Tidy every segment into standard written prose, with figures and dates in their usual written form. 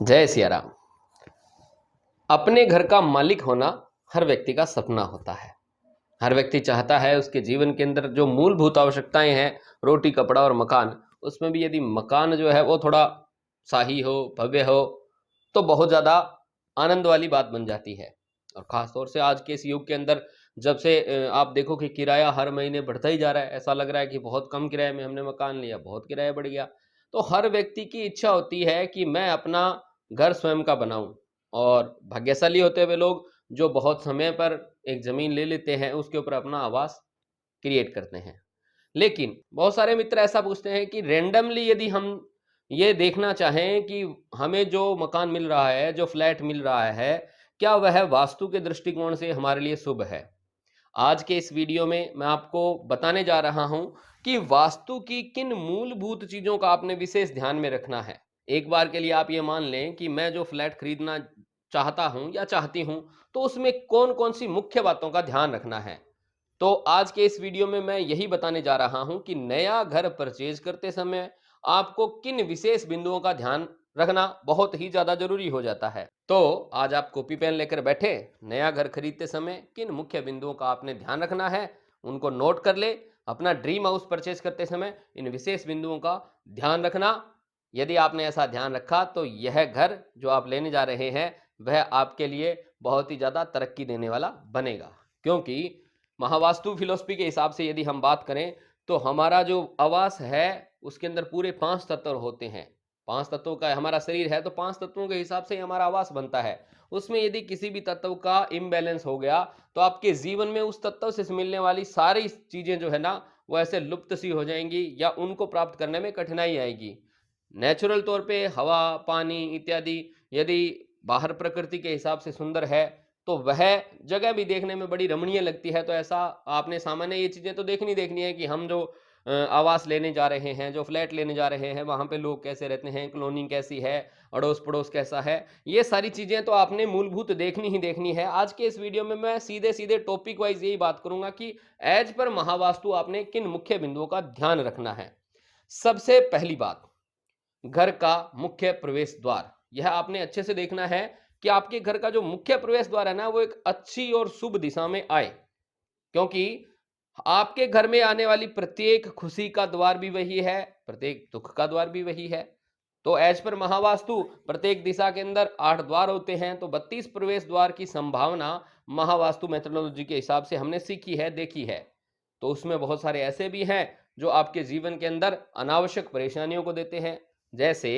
जय सिया राम। अपने घर का मालिक होना हर व्यक्ति का सपना होता है। हर व्यक्ति चाहता है उसके जीवन के अंदर जो मूलभूत आवश्यकताएं हैं, रोटी कपड़ा और मकान, उसमें भी यदि मकान जो है वो थोड़ा शाही हो, भव्य हो, तो बहुत ज़्यादा आनंद वाली बात बन जाती है। और ख़ास तौर से आज के इस युग के अंदर जब से आप देखो कि किराया हर महीने बढ़ता ही जा रहा है। ऐसा लग रहा है कि बहुत कम किराए में हमने मकान लिया, बहुत किराया बढ़ गया। तो हर व्यक्ति की इच्छा होती है कि मैं अपना घर स्वयं का बनाऊं। और भाग्यशाली होते हुए लोग जो बहुत समय पर एक ज़मीन ले लेते हैं, उसके ऊपर अपना आवास क्रिएट करते हैं। लेकिन बहुत सारे मित्र ऐसा पूछते हैं कि रैंडमली यदि हम ये देखना चाहें कि हमें जो मकान मिल रहा है, जो फ्लैट मिल रहा है, क्या वह वास्तु के दृष्टिकोण से हमारे लिए शुभ है? आज के इस वीडियो में मैं आपको बताने जा रहा हूं कि वास्तु की किन मूलभूत चीज़ों का आपने विशेष ध्यान में रखना है। एक बार के लिए आप ये मान लें कि मैं जो फ्लैट खरीदना चाहता हूं या चाहती हूं, तो उसमें कौन-कौन सी मुख्य बातों का ध्यान रखना है। तो आज के इस वीडियो में मैं यही बताने जा रहा हूं कि नया घर परचेज करते समय आपको किन विशेष बिंदुओं का ध्यान रखना बहुत ही ज्यादा जरूरी हो जाता है। तो आज आप कॉपी पेन लेकर बैठे, नया घर खरीदते समय किन मुख्य बिंदुओं का आपने ध्यान रखना है उनको नोट कर ले। अपना ड्रीम हाउस परचेज करते समय इन विशेष बिंदुओं का ध्यान रखना। यदि आपने ऐसा ध्यान रखा तो यह घर जो आप लेने जा रहे हैं वह आपके लिए बहुत ही ज्यादा तरक्की देने वाला बनेगा। क्योंकि महावास्तु फिलॉसफी के हिसाब से यदि हम बात करें तो हमारा जो आवास है उसके अंदर पूरे 5 तत्व होते हैं। 5 तत्वों का हमारा शरीर है, तो 5 तत्वों के हिसाब से ही हमारा आवास बनता है। उसमें यदि किसी भी तत्व का इम्बैलेंस हो गया तो आपके जीवन में उस तत्व से मिलने वाली सारी चीजें जो है ना, वो ऐसे लुप्त सी हो जाएंगी या उनको प्राप्त करने में कठिनाई आएगी। नेचुरल तौर पे हवा, पानी इत्यादि यदि बाहर प्रकृति के हिसाब से सुंदर है, तो वह जगह भी देखने में बड़ी रमणीय लगती है। तो ऐसा आपने सामान्य ये चीज़ें तो देखनी है कि हम जो आवास लेने जा रहे हैं, जो फ्लैट लेने जा रहे हैं, वहाँ पे लोग कैसे रहते हैं, कॉलोनी कैसी है, अड़ोस-पड़ोस कैसा है, ये सारी चीज़ें तो आपने मूलभूत देखनी ही देखनी है। आज के इस वीडियो में मैं सीधे-सीधे टॉपिक वाइज़ यही बात करूँगा कि ऐज पर महावास्तु आपने किन मुख्य बिंदुओं का ध्यान रखना है। सबसे पहली बात, घर का मुख्य प्रवेश द्वार। यह आपने अच्छे से देखना है कि आपके घर का जो मुख्य प्रवेश द्वार है ना, वो एक अच्छी और शुभ दिशा में आए। क्योंकि आपके घर में आने वाली प्रत्येक खुशी का द्वार भी वही है, प्रत्येक दुख का द्वार भी वही है। तो एज पर महावास्तु प्रत्येक दिशा के अंदर 8 द्वार होते हैं, तो 32 प्रवेश द्वार की संभावना महावास्तु मेथोडोलॉजी के हिसाब से हमने सीखी है, देखी है। तो उसमें बहुत सारे ऐसे भी हैं जो आपके जीवन के अंदर अनावश्यक परेशानियों को देते हैं। जैसे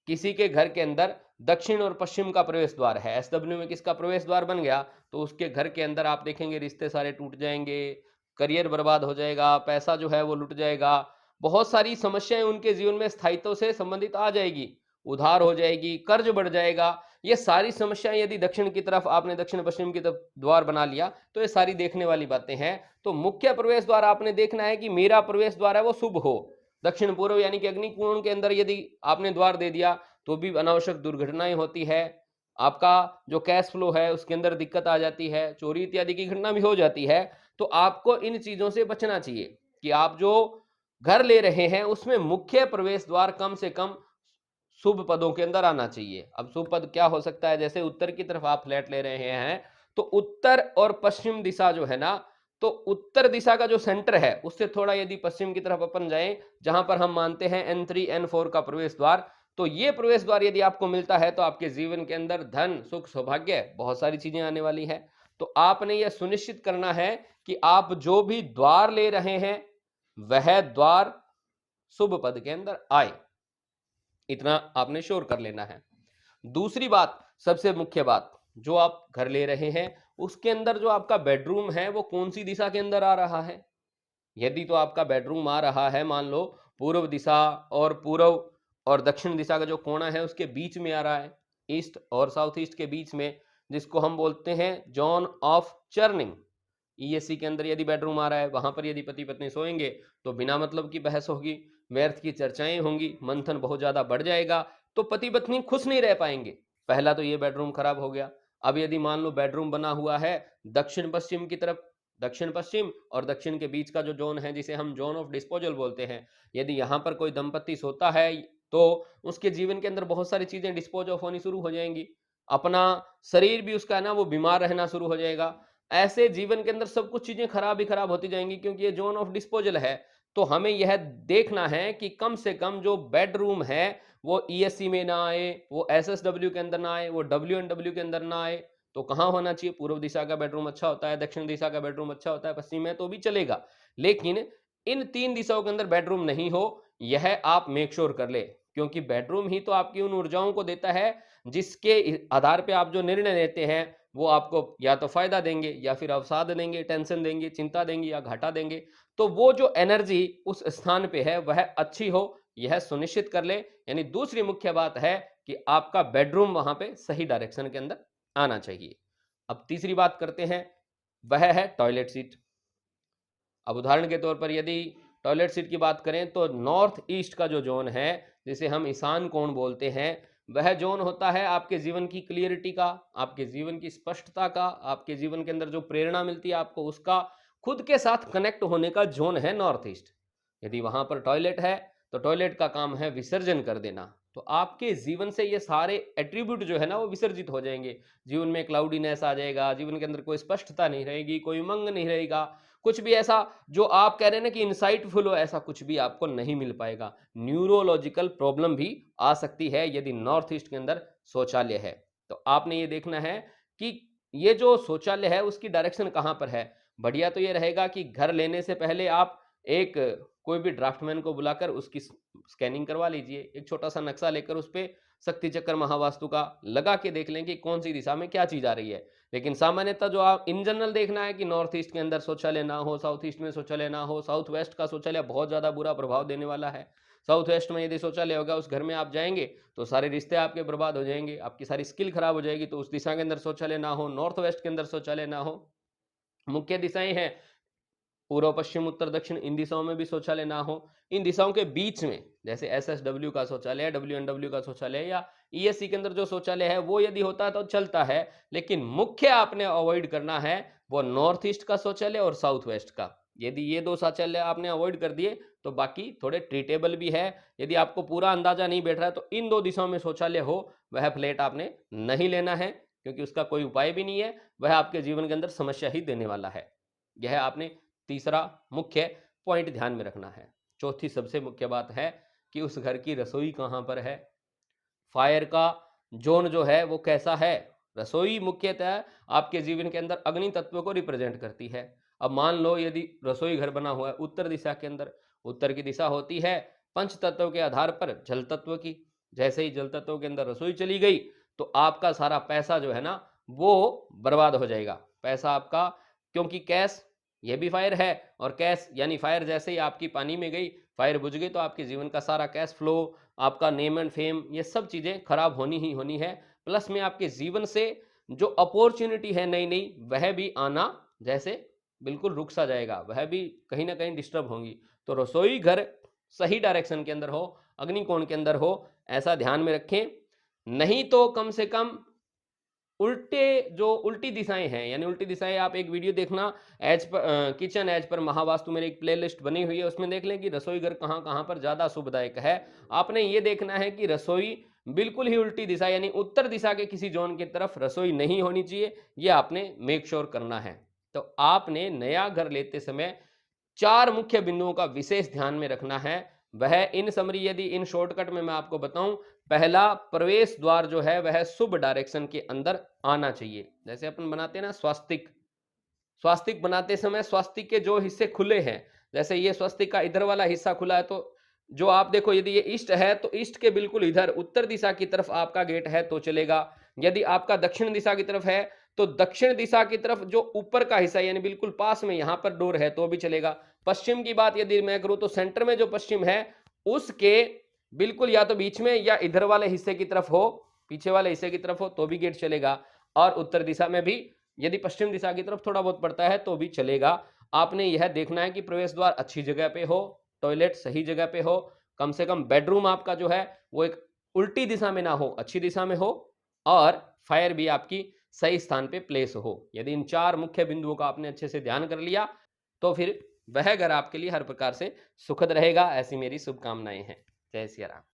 किसी के घर के अंदर दक्षिण और पश्चिम का प्रवेश द्वार है, एसडब्ल्यू में किसका प्रवेश द्वार बन गया, तो उसके घर के अंदर आप देखेंगे रिश्ते सारे टूट जाएंगे, करियर बर्बाद हो जाएगा, पैसा जो है वो लुट जाएगा, बहुत सारी समस्याएं उनके जीवन में स्थायित्व से संबंधित आ जाएगी, उधार हो जाएगी, कर्ज बढ़ जाएगा। ये सारी समस्याएं यदि दक्षिण की तरफ आपने दक्षिण पश्चिम की तरफ द्वार बना लिया तो ये सारी देखने वाली बातें हैं। तो मुख्य प्रवेश द्वार आपने देखना है कि मेरा प्रवेश द्वार है वो शुभ हो। दक्षिण पूर्व यानी कि अग्निकोण के अंदर यदि आपने द्वार दे दिया तो भी अनावश्यक दुर्घटनाएं होती है। आपका जो कैश फ्लो है उसके अंदर दिक्कत आ जाती है, चोरी इत्यादि की घटना भी हो जाती है। तो आपको इन चीजों से बचना चाहिए कि आप जो घर ले रहे हैं उसमें मुख्य प्रवेश द्वार कम से कम शुभ पदों के अंदर आना चाहिए। अब शुभ पद क्या हो सकता है, जैसे उत्तर की तरफ आप फ्लैट ले रहे हैं तो उत्तर और पश्चिम दिशा जो है ना, तो उत्तर दिशा का जो सेंटर है उससे थोड़ा यदि पश्चिम की तरफ अपन जाएं, जहां पर हम मानते हैं N3 N4 का प्रवेश द्वार, तो ये प्रवेश द्वार यदि आपको मिलता है तो आपके जीवन के अंदर धन सुख सौभाग्य बहुत सारी चीजें आने वाली है। तो आपने यह सुनिश्चित करना है कि आप जो भी द्वार ले रहे हैं वह द्वार शुभ पद के अंदर आए, इतना आपने श्योर कर लेना है। दूसरी बात, सबसे मुख्य बात, जो आप घर ले रहे हैं उसके अंदर जो आपका बेडरूम है वो कौन सी दिशा के अंदर आ रहा है। यदि तो आपका बेडरूम आ रहा है मान लो पूर्व दिशा, और पूर्व और दक्षिण दिशा का जो कोना है उसके बीच में आ रहा है, ईस्ट और साउथ ईस्ट के बीच में, जिसको हम बोलते हैं जोन ऑफ चर्निंग, ईएससी के अंदर यदि बेडरूम आ रहा है, वहां पर यदि पति पत्नी सोएंगे तो बिना मतलब की बहस होगी, व्यर्थ की चर्चाएं होंगी, मंथन बहुत ज्यादा बढ़ जाएगा, तो पति पत्नी खुश नहीं रह पाएंगे। पहला तो ये बेडरूम खराब हो गया। अब यदि मान लो बेडरूम बना हुआ है दक्षिण पश्चिम की तरफ, दक्षिण पश्चिम और दक्षिण के बीच का जो जोन है जिसे हम जोन ऑफ डिस्पोजल बोलते हैं, यदि यहाँ पर कोई दंपति सोता है तो उसके जीवन के अंदर बहुत सारी चीज़ें डिस्पोज़ ऑफ होनी शुरू हो जाएँगी। अपना शरीर भी उसका है ना वो बीमार रहना शुरू हो जाएगा। ऐसे जीवन के अंदर सब कुछ चीज़ें खराब ही खराब होती जाएँगी क्योंकि ये ज़ोन ऑफ डिस्पोज़ल है। तो हमें यह देखना है कि कम से कम जो बेडरूम है वो ईएससी में ना आए, वो एसएसडब्ल्यू के अंदर ना आए, वो डब्ल्यूएनडब्ल्यू के अंदर ना आए। तो कहाँ होना चाहिए? पूर्व दिशा का बेडरूम अच्छा होता है, दक्षिण दिशा का बेडरूम अच्छा होता है, पश्चिम में तो भी चलेगा। लेकिन इन 3 दिशाओं के अंदर बेडरूम नहीं हो, यह आप मेक श्योर कर लें। क्योंकि बेडरूम ही तो आपकी उन ऊर्जाओं को देता है, जिसके आधार पे आप जो निर्णय लेते हैं, वो आपको या तो फ़ायदा देंगे या फिर अवसाद देंगे, टेंशन देंगे, चिंता देंगे या घाटा देंगे। तो वो जो एनर्जी उस स्थान पे है, वह अच्छी हो, यह सुनिश्चित कर लें। यानी दूसरी मुख्य बात है कि आपका बेडरूम वहाँ पे सही डायरेक्शन के अंदर आना चाहिए। अब तीसरी बात करते हैं, वह है टॉयलेट सीट। अब उदाहरण के तौर पर यदि टॉयलेट सीट की बात करें तो नॉर्थ ईस्ट का जो ज़ोन है, जिसे हम ईशान कोण बोलते हैं, वह ज़ोन होता है आपके जीवन की क्लियरिटी का, आपके जीवन की स्पष्टता का, आपके जीवन के अंदर जो प्रेरणा मिलती है आपको उसका, खुद के साथ कनेक्ट होने का ज़ोन है नॉर्थ ईस्ट। यदि वहाँ पर टॉयलेट है, तो टॉयलेट का काम है विसर्जन कर देना। तो आपके जीवन से ये सारे एट्रिब्यूट जो है ना वो विसर्जित हो जाएँगे। जीवन में क्लाउडीनेस आ जाएगा, जीवन के अंदर कोई स्पष्टता नहीं रहेगी, कोई उमंग नहीं रहेगा, कुछ भी ऐसा जो आप कह रहे हैं ना कि इनसाइटफुल हो, ऐसा कुछ भी आपको नहीं मिल पाएगा। न्यूरोलॉजिकल प्रॉब्लम भी आ सकती है यदि नॉर्थ ईस्ट के अंदर शौचालय है। तो आपने ये देखना है कि ये जो शौचालय है उसकी डायरेक्शन कहाँ पर है। बढ़िया तो ये रहेगा कि घर लेने से पहले आप एक कोई भी ड्राफ्टमैन को बुलाकर उसकी स्कैनिंग करवा लीजिए। एक छोटा-सा नक्शा लेकर उसपे शक्ति चक्र महावास्तु का लगा के देख लें कि कौन-सी दिशा में क्या चीज़ आ रही है। लेकिन सामान्यतः जो आप इन जनरल देखना है कि नॉर्थ ईस्ट के अंदर शौचालय ना हो, साउथ ईस्ट में शौचालय ना हो, साउथ वेस्ट का शौचालय बहुत ज़्यादा बुरा प्रभाव देने वाला है। साउथ वेस्ट में यदि शौचालय होगा, उस घर में आप जाएँगे, तो सारे रिश्ते आपके बर्बाद हो जाएँगे, आपकी सारी स्किल खराब हो जाएगी, तो उस दिशा के अंदर शौचालय ना हो, नॉर्थ वेस्ट के अंदर शौचालय ना हो। मुख्य दिशाएँ हैं पूर्व, पश्चिम, उत्तर, दक्षिण इन दिशाओं में भी शौचालय ना हो। इन दिशाओं के बीच में जैसे एसएसडब्ल्यू का शौचालय, डब्ल्यूएनडब्ल्यू का शौचालय या ईएससी के अंदर जो शौचालय है वो यदि होता है तो चलता है। लेकिन मुख्य आपने अवॉइड करना है वो नॉर्थ ईस्ट का शौचालय और साउथ वेस्ट का। यदि ये 2 शौचालय आपने अवॉइड कर दिए तो बाकी थोड़े ट्रीटेबल भी है। यदि आपको पूरा अंदाज़ा नहीं बैठ रहा है तो इन 2 दिशाओं में शौचालय हो वह फ्लैट आपने नहीं लेना है क्योंकि उसका कोई उपाय भी नहीं है। वह आपके जीवन के अंदर समस्या ही देने वाला है। यह आपने तीसरा मुख्य पॉइंट ध्यान में रखना है। चौथी सबसे मुख्य बात है कि उस घर की रसोई कहाँ पर है? फायर का ज़ोन जो है वो कैसा है? रसोई मुख्यतः आपके जीवन के अंदर अग्नि तत्व को रिप्रेज़ेंट करती है। अब मान लो यदि रसोई घर बना हुआ है उत्तर दिशा के अंदर, उत्तर की दिशा होती है पंच तत्व के आधार पर जल तत्व की। जैसे ही जल तत्व के अंदर रसोई चली गई, तो आपका सारा पैसा जो है ना, वो बर्बाद हो जाएगा। पैसा आपका क्योंकि कैश ये भी फायर है और कैश यानी फायर जैसे ही आपकी पानी में गई, फायर बुझ गई तो आपके जीवन का सारा कैश फ्लो, आपका नेम एंड फेम ये सब चीज़ें खराब होनी ही होनी है। प्लस में आपके जीवन से जो अपॉर्च्युनिटी है नई-नई वह भी आना जैसे बिल्कुल रुक सा जाएगा, वह भी कहीं न कहीं डिस्टर्ब होंगी। तो रसोई घर सही डायरेक्शन के अंदर हो, अग्निकोण के अंदर हो, ऐसा ध्यान में रखें। नहीं तो कम से कम उल्टी दिशाएँ हैं, यानी उल्टी दिशाएँ आप एक वीडियो देखना किचन एज पर महावास्तु मेरी एक प्लेलिस्ट बनी हुई है, उसमें देख लें कि रसोई घर कहाँ-कहाँ पर ज़्यादा शुभदायक है। आपने ये देखना है कि रसोई बिल्कुल ही उल्टी दिशा यानी उत्तर दिशा के किसी ज़ोन की तरफ रसोई नहीं होनी चाहिए, ये आपने मेक श्योर करना है। तो आपने नया घर लेते समय 4 मुख्य बिंदुओं का विशेष ध्यान में रखना है। वह इन समरी यदि इन शॉर्टकट में मैं आपको बताऊँ, पहला प्रवेश द्वार जो है वह शुभ डायरेक्शन के अंदर आना चाहिए। जैसे अपन बनाते हैं ना स्वास्तिक, स्वास्तिक बनाते समय स्वास्तिक के जो हिस्से खुले हैं, जैसे ये स्वस्तिक का इधर वाला हिस्सा खुला है तो जो आप देखो यदि ये ईस्ट है तो ईस्ट के बिल्कुल इधर उत्तर दिशा की तरफ आपका गेट है तो चलेगा। यदि आपका दक्षिण दिशा की तरफ है तो दक्षिण दिशा की तरफ जो ऊपर का हिस्सा यानी बिल्कुल पास में यहाँ पर डोर है तो भी चलेगा। पश्चिम की बात यदि मैं करूँ तो सेंटर में जो पश्चिम है उसके बिल्कुल या तो बीच में या इधर वाले हिस्से की तरफ हो, पीछे वाले हिस्से की तरफ हो तो भी गेट चलेगा। और उत्तर दिशा में भी यदि पश्चिम दिशा की तरफ थोड़ा बहुत पड़ता है तो भी चलेगा। आपने यह देखना है कि प्रवेश द्वार अच्छी जगह पे हो, टॉयलेट सही जगह पे हो, कम से कम बेडरूम आपका जो है वो एक उल्टी दिशा में ना हो, अच्छी दिशा में हो और फायर भी आपकी सही स्थान पे प्लेस हो। यदि इन 4 मुख्य बिंदुओं का आपने अच्छे से ध्यान कर लिया, तो फिर वह घर आपके लिए हर प्रकार से सुखद रहेगा, ऐसी मेरी शुभकामनाएँ हैं। जय सिया राम।